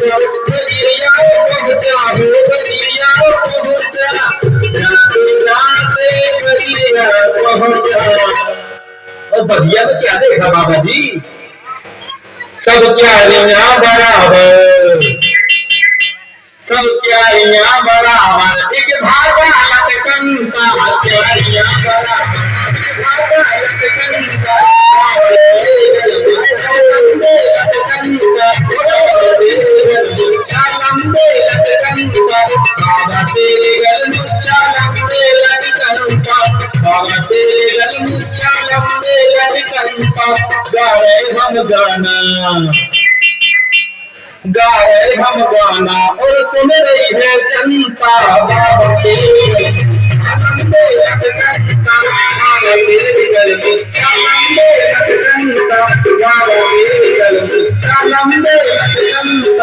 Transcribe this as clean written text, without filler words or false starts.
बलिया पहुंचा हो बलिया पहुंचा जाते जाते बलिया पहुंचा। और बलिया में क्या देखा बाबा जी, सब क्यारियां बराबर, सब क्यारियां बराबर, एक भागा लटकनता क्यारियां बराबर, एक भागा लटकनता लंबे लटकनता लंबे लटकनता बाबा तेरे गल मुच्छा लंबे लटकनता, बाबा तेरे गल मुच्छा लंबे लटकनता। गा रहे हम गाना, गा रहे हम गाना और सुन रही है जनता बाबा तेरे लंबे लटकनता, बाबा तेरे गल मुच्छा लंबे लटकनता, बाबा तेरे गल मुच्छा लंबे लटकनता।